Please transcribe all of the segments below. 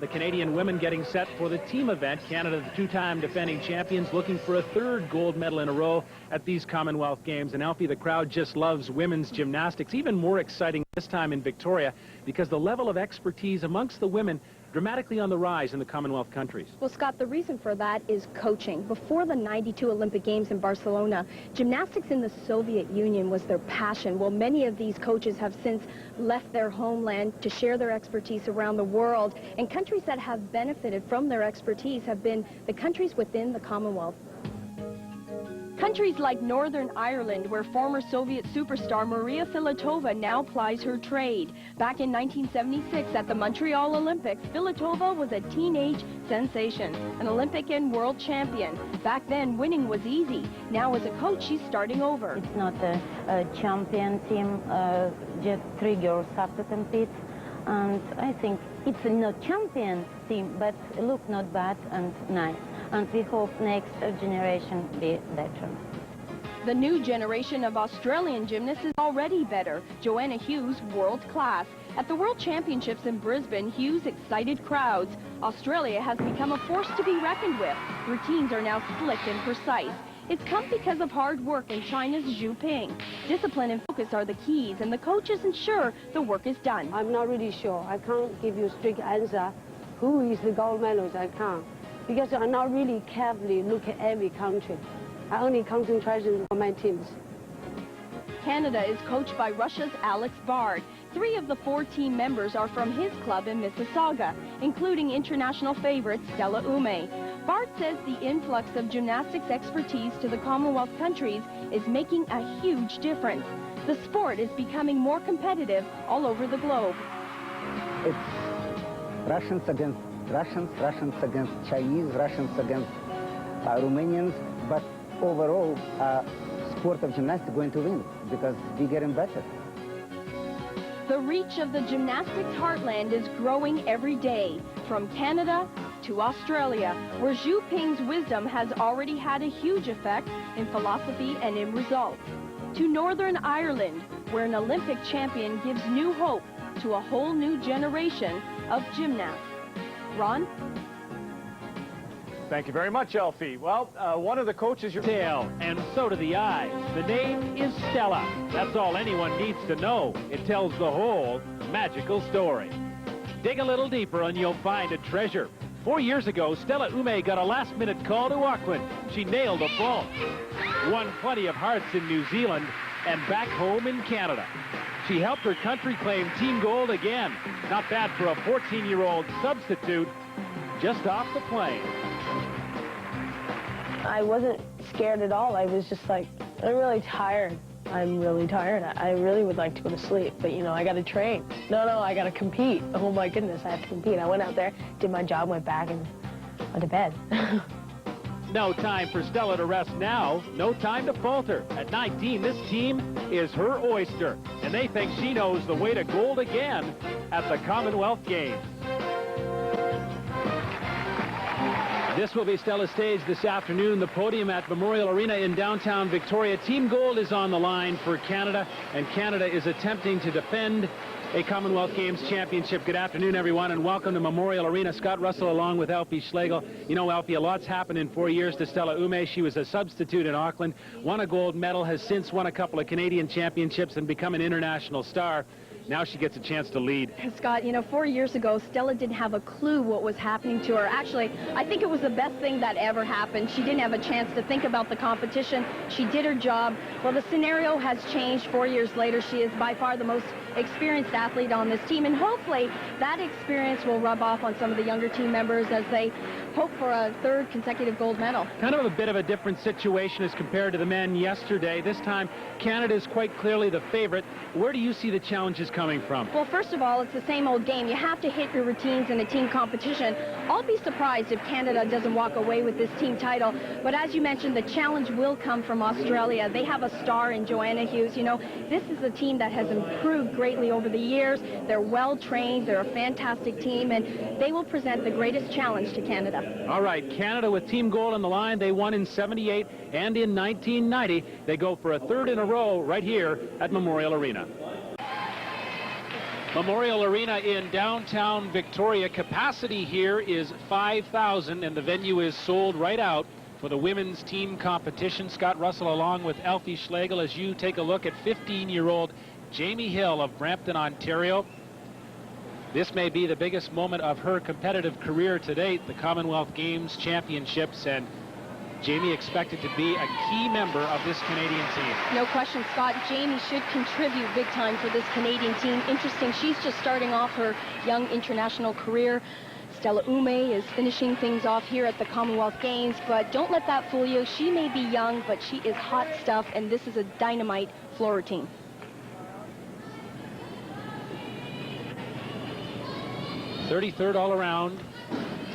The Canadian women getting set for the team event. Canada, the two-time defending champions, looking for a third gold medal in a row at these Commonwealth Games. And Alfie, the crowd just loves women's gymnastics. Even more exciting this time in Victoria because the level of expertise amongst the women dramatically on the rise in the Commonwealth countries. Well, Scott, the reason for that is coaching. Before the '92 Olympic Games in Barcelona, gymnastics in the Soviet Union was their passion. Well, many of these coaches have since left their homeland to share their expertise around the world, and countries that have benefited from their expertise have been the countries within the Commonwealth. Countries like Northern Ireland, where former Soviet superstar Maria Filatova now plies her trade. Back in 1976 at the Montreal Olympics, Filatova was a teenage sensation, an Olympic and world champion. Back then, winning was easy. Now as a coach, she's starting over. It's not a champion team, just 3 girls have to compete. And I think it's a not champion team, but look not bad and nice. And we hope next generation be better. The new generation of Australian gymnasts is already better. Joanna Hughes, world class. At the World Championships in Brisbane, Hughes excited crowds. Australia has become a force to be reckoned with. Routines are now slick and precise. It's come because of hard work in China's Zhu Ping. Discipline and focus are the keys, and the coaches ensure the work is done. I'm not really sure. I can't give you a strict answer. Who is the gold medalist? I can't. Because I not really carefully look at every country. I only concentrate on my teams. Canada is coached by Russia's Alex Bard. 3 of the 4 team members are from his club in Mississauga, including international favorite Stella Ume. Bard says the influx of gymnastics expertise to the Commonwealth countries is making a huge difference. The sport is becoming more competitive all over the globe. It's Russians against Russians, Russians against Chinese, Russians against Romanians, but overall, sport of gymnastics going to win because we're getting better. The reach of the gymnastics heartland is growing every day, from Canada to Australia, where Zhu Ping's wisdom has already had a huge effect in philosophy and in results, to Northern Ireland, where an Olympic champion gives new hope to a whole new generation of gymnasts. Ron? Thank you very much, Alfie. Well, one of the coaches, your tail, and so do the eyes. The name is Stella. That's all anyone needs to know. It tells the whole magical story. Dig a little deeper and you'll find a treasure. 4 years ago, Stella Ume got a last-minute call to Auckland. She nailed a vault, won plenty of hearts in New Zealand and back home in Canada. She helped her country claim team gold again. Not bad for a 14-year-old substitute just off the plane. I wasn't scared at all. I was just like, I'm really tired. I'm really tired. I really would like to go to sleep, but you know, I got to train. No, I got to compete. Oh my goodness, I have to compete. I went out there, did my job, went back, and went to bed. No time for Stella to rest now. No time to falter. At 19, this team is her oyster, and they think she knows the way to gold again at the Commonwealth Games. This will be Stella's stage this afternoon, the podium at Memorial Arena in downtown Victoria. Team gold is on the line for Canada, and Canada is attempting to defend a Commonwealth Games championship. Good afternoon, everyone, and welcome to Memorial Arena. Scott Russell along with Alfie Schlegel. You know, Alfie, a lot's happened in 4 years to Stella Ume. She was a substitute in Auckland, won a gold medal, has since won a couple of Canadian championships and become an international star. Now she gets a chance to lead. Scott, you know, 4 years ago, Stella didn't have a clue what was happening to her. Actually, I think it was the best thing that ever happened. She didn't have a chance to think about the competition. She did her job. Well, the scenario has changed 4 years later. She is by far the most experienced athlete on this team, and hopefully that experience will rub off on some of the younger team members as they hope for a 3rd consecutive gold medal. Kind of a bit of a different situation as compared to the men yesterday. This time, Canada is quite clearly the favorite. Where do you see the challenges coming from? Well, first of all, it's the same old game. You have to hit your routines in a team competition. I'll be surprised if Canada doesn't walk away with this team title. But as you mentioned, the challenge will come from Australia. They have a star in Joanna Hughes. You know, this is a team that has improved greatly over the years. They're well trained. They're a fantastic team, and they will present the greatest challenge to Canada. All right, Canada with team gold on the line. They won in '78 and in 1990. They go for a 3rd in a row right here at Memorial Arena. Memorial Arena in downtown Victoria. Capacity here is 5,000, and the venue is sold right out for the women's team competition. Scott Russell along with Alfie Schlegel as you take a look at 15-year-old Jamie Hill of Brampton, Ontario. This may be the biggest moment of her competitive career to date, the Commonwealth Games Championships, and Jamie expected to be a key member of this Canadian team. No question, Scott. Jamie should contribute big time for this Canadian team. Interesting, she's just starting off her young international career. Stella Ume is finishing things off here at the Commonwealth Games, but don't let that fool you. She may be young, but she is hot stuff, and this is a dynamite floor routine. .33rd all around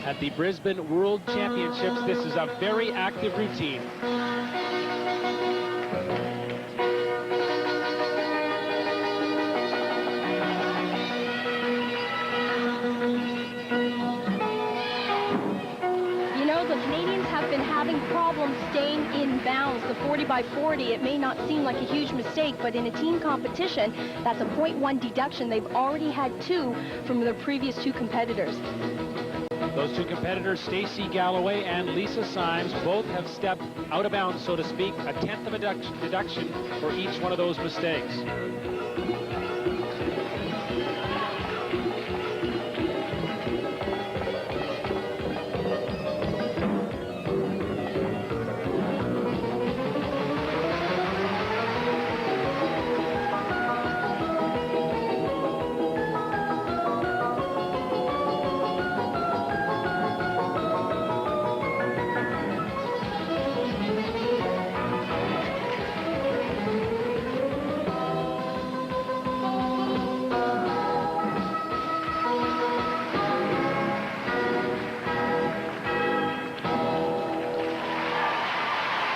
at the Brisbane World Championships. This is a very active routine. You know, the Canadians have been having problems staying in bounds. The 40 by 40, it may not seem like a huge mistake, but in a team competition, that's a 0.1 deduction. They've already had 2 from their previous 2 competitors. Those 2 competitors, Stacey Galloway and Lisa Symes, both have stepped out of bounds, so to speak, a 10th of a deduction for each one of those mistakes.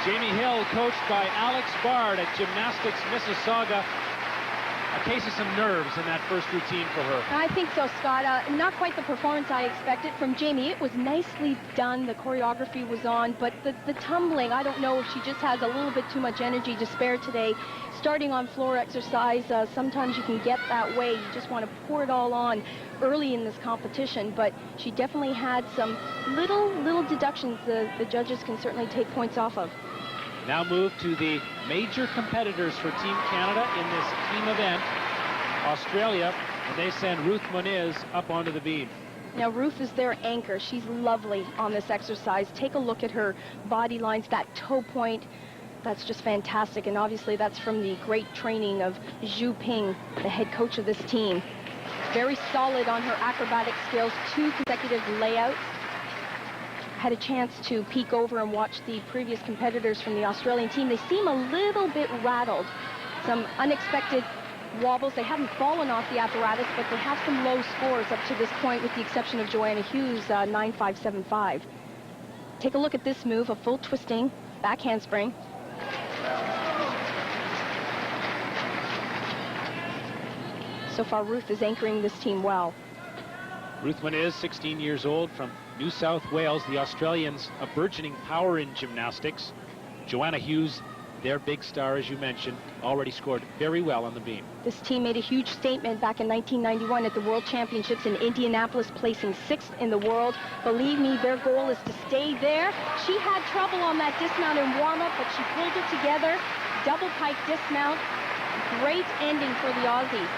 Jamie Hill, coached by Alex Bard at Gymnastics Mississauga. A case of some nerves in that first routine for her. I think so, Scott. Not quite the performance I expected from Jamie. It was nicely done. The choreography was on, but the tumbling, I don't know if she just has a little bit too much energy to spare today. Starting on floor exercise, sometimes you can get that way. You just want to pour it all on early in this competition, but she definitely had some little deductions the judges can certainly take points off of. Now move to the major competitors for Team Canada in this team event. Australia, and they send Ruth Moniz up onto the beam. Now Ruth is their anchor. She's lovely on this exercise. Take a look at her body lines, that toe point. That's just fantastic, and obviously that's from the great training of Zhu Ping, the head coach of this team. Very solid on her acrobatic skills, 2 consecutive layouts. Had a chance to peek over and watch the previous competitors from the Australian team. They seem a little bit rattled. Some unexpected wobbles. They haven't fallen off the apparatus, but they have some low scores up to this point, with the exception of Joanna Hughes, 9.575. Take a look at this move, a full twisting back handspring. So far, Ruth is anchoring this team well. Ruth Moniz, 16 years old, from New South Wales. The Australians, a burgeoning power in gymnastics. Joanna Hughes, their big star, as you mentioned, already scored very well on the beam. This team made a huge statement back in 1991 at the World Championships in Indianapolis, placing 6th in the world. Believe me, their goal is to stay there. She had trouble on that dismount in warm-up, but she pulled it together. Double pike dismount. Great ending for the Aussies.